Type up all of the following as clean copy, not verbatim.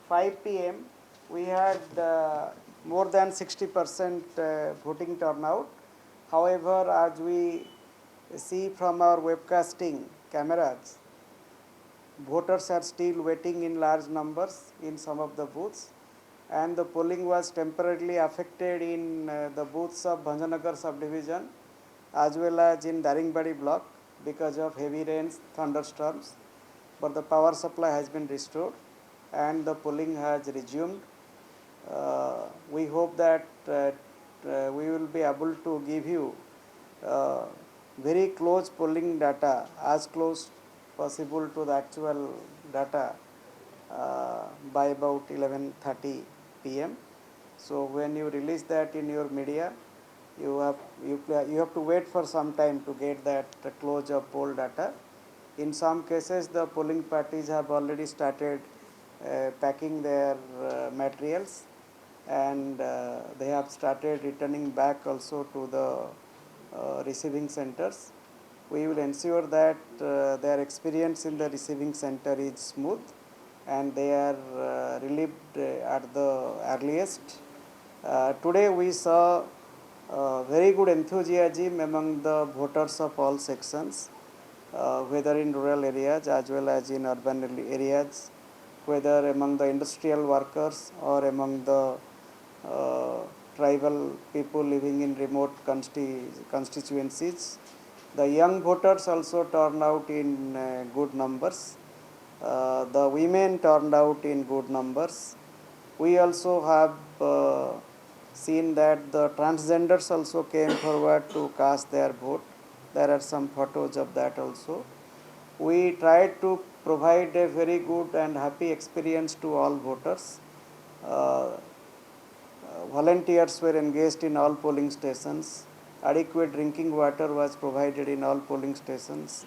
5 p.m. we had more than 60% voting turnout. However, as we see from our webcasting cameras, voters are still waiting in large numbers in some of the booths, and the polling was temporarily affected in the booths of Bhanjanagar subdivision as well as in Daringbadi block because of heavy rains, thunderstorms. But the power supply has been restored and the polling has resumed. We hope that we will be able to give you very close polling data, as close possible to the actual data by about 11:30 p.m. So when you release that in your media, you have to wait for some time to get that close of poll data. In some cases, the polling parties have already started packing their materials, and they have started returning back also to the receiving centers. We will ensure that their experience in the receiving center is smooth and they are relieved at the earliest. Today we saw very good enthusiasm among the voters of all sections, whether in rural areas as well as in urban areas, whether among the industrial workers or among the tribal people living in remote constituencies. The young voters also turned out in good numbers. The women turned out in good numbers. We also have seen that the transgenders also came forward to cast their vote. There are some photos of that also. We tried to provide a very good and happy experience to all voters. Volunteers were engaged in all polling stations. Adequate drinking water was provided in all polling stations.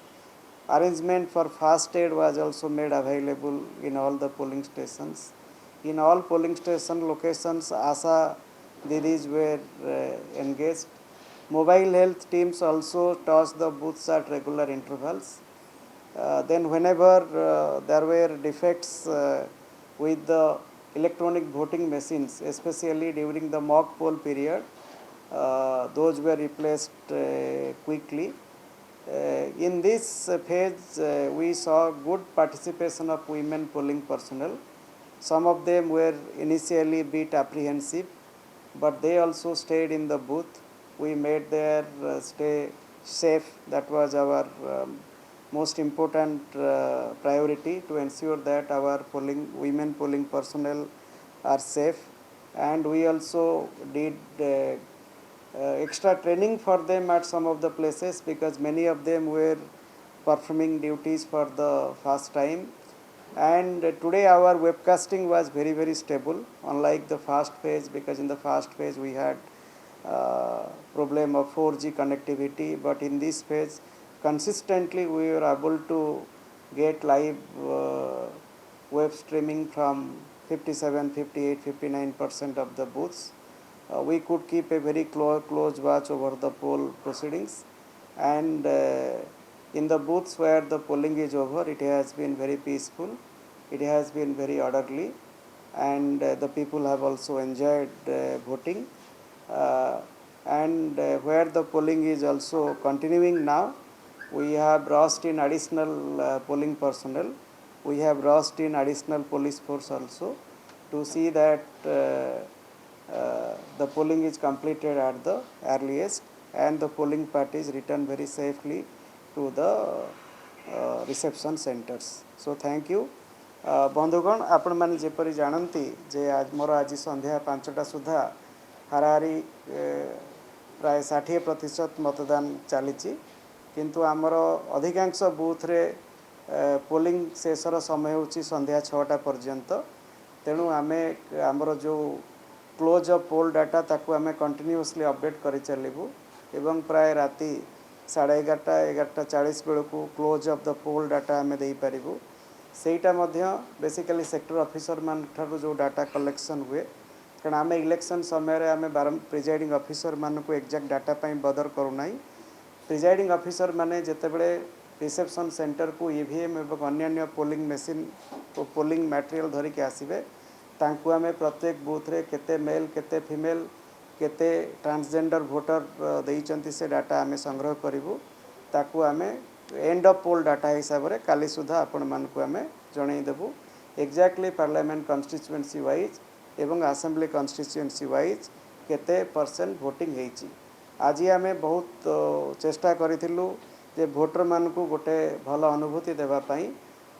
Arrangement for fast aid was also made available in all the polling stations. In all polling station locations, ASA Didis were engaged. Mobile health teams also touched the booths at regular intervals. Then whenever there were defects with the electronic voting machines, especially during the mock poll period, those were replaced quickly. In this phase, we saw good participation of women polling personnel. Some of them were initially a bit apprehensive, but they also stayed in the booth. We made their stay safe. That was our most important priority, to ensure that our women polling personnel are safe. And we also did extra training for them at some of the places, because many of them were performing duties for the first time. And today our webcasting was very stable, unlike the first phase, because in the first phase we had problem of 4G connectivity, but in this phase consistently we were able to get live web streaming from 57, 58, 59% of the booths. We could keep a very close watch over the poll proceedings, and in the booths where the polling is over, it has been very peaceful, it has been very orderly, and the people have also enjoyed voting. And where the polling is also continuing now, we have brought in additional polling personnel. We have brought in additional police force also, to see that the polling is completed at the earliest and the polling parties return very safely to the reception centers. So thank you. बंधुगण, आपण मैंने जेपरी जानती जे आज मोर आज संध्या 5टा सुधा हाराहारी प्राय 60% मतदान चली, किंतु आमर अधिकांश बूथ रे पोलिंग शेषर समय होची संध्या 6टा पर्यंत. तेणु आमे आमर जो क्लोज ऑफ पोल डाटा ताकू आमे कंटिन्यूअसली अपडेट करि चलिबु, एवं प्राय राति 11:30-11:40 बेलू close of the poll data आमे देई परिबु. सेटा मध्य बेसिकली सेक्टर ऑफिसर मान ठारू जो डाटा कलेक्शन हुए, कारण आम इलेक्शन समय आम प्रिजाइडिंग ऑफिसर मान को एक्जाक्ट डाटा बदर करूना. प्रिजाइडिंग ऑफिसर माने जेतेबेले रिसेप्शन सेंटर को ईवीएम एवं अन्य पोलिंग मशीन और पोलिंग मटेरियल धरिक आसबे, तांकु आमे प्रत्येक बूथ रे केते मेल केते फीमेल केते ट्रांसजेंडर वोटर देइचंती से डाटा आमे संग्रह करिवु ताकू आमे एंड ऑफ पोल डाटा हिसाब रे काली सुधा आपण मान को आमे जणै देबु एक्जेक्टली पार्लियामेंट कॉन्स्टिट्यूएंसी वाइज एवं असेंबली कॉन्स्टिट्यूएंसी वाइज केते परसेंट वोटिंग हेची। आज आमे बहुत चेष्टा करिथिलु जे भोटर मान को गोटे भल अनुभूति देबा पई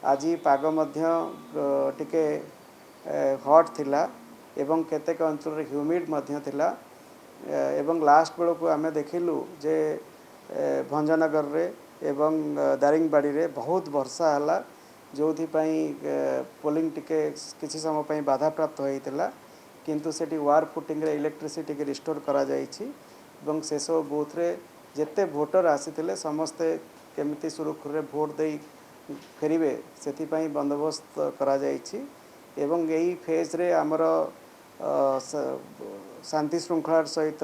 आज पाग मध्य टिके हॉट थिला एवं केतेक अंचल रे ह्यूमिड मध्य थिला एवं लास्ट बेल को आमे देखिलु जे भंजनगर रे एवं दारिंगबाड़ी रे बहुत वर्षा हला जो पोलिंग टिके किसी समय पई बाधा प्राप्त होइतिला किंतु सेठी वार फुटिंग रे इलेक्ट्रिसिटी के रिस्टोर करा जाइछि एवं से सब बूथ रे जेते वोटर आसीथिले समस्ते केमिति सुरक्षित रे वोट देई फेरिबे सेथि पई बंदोबस्त करा जाइछि एवं यही फेज रे हमर शांति श्रृंखला सहित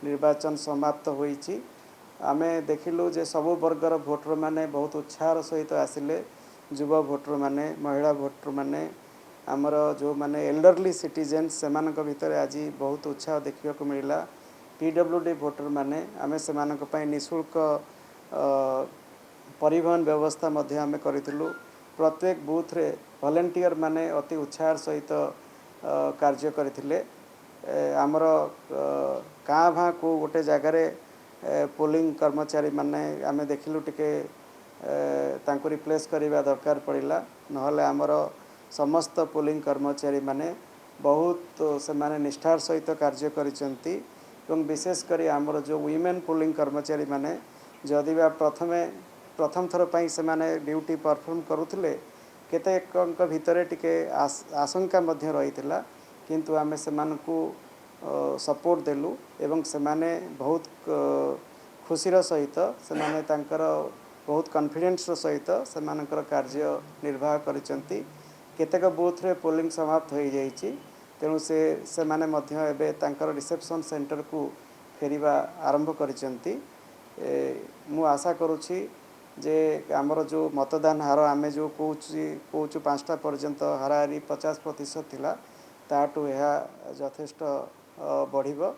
निर्वाचन समाप्त होइछि। आमे देखिलु जे सबु वर्गर भोटर माने बहुत उत्साह सहित आसिले युवा भोटर माने महिला भोटर माने आमर जो माने एल्डरली सिटीजन सेमानक भितर आज बहुत उत्साह देखिया को मिला। पीडब्ल्यूडी भोटर माने आमे सेमानक पई निशुल्क परिवहन व्यवस्था मध्य आमे करितलु। प्रत्येक बूथ रे वॉलंटियर माने अति उत्साह सहित कार्य करथिले। आमर का भा को गोटे जगार पोलिंग कर्मचारी माने आमे देखिलु टिके तांको रिप्लेस करिबा दरकार पड़िला नहले आमर समस्त पोलिंग कर्मचारी माने बहुत से माने निष्ठार सहित कार्य करिसंती एवं विशेष करी आमर जो वुमेन पोलिंग कर्मचारी माने जदि बा प्रथम थर पई से माने ड्यूटी परफॉर्म करूथिले केतेक भितरे टिके आशंका मध्य रहितिला किंतु आमे सेमानकु सपोर्ट देलु एवं सेमाने बहुत खुशीर सहित सेमाने तांकर बहुत कॉन्फिडेंस सहित सेमानकर कार्य निर्वाह करिसंती। केतेक बूथ रे पोलिंग समाप्त हो जाइछि तेणु से माने मध्य एबे तांकर रिसेप्शन सेंटर को फेरिबा आरंभ करिसंती। मु आशा करूछि जे आमर जो मतदान हार आमे जो कोचु 5टा पर्यंत हाराहारी 50% थिला ताटू यह यथेष्ट बढ़िबो।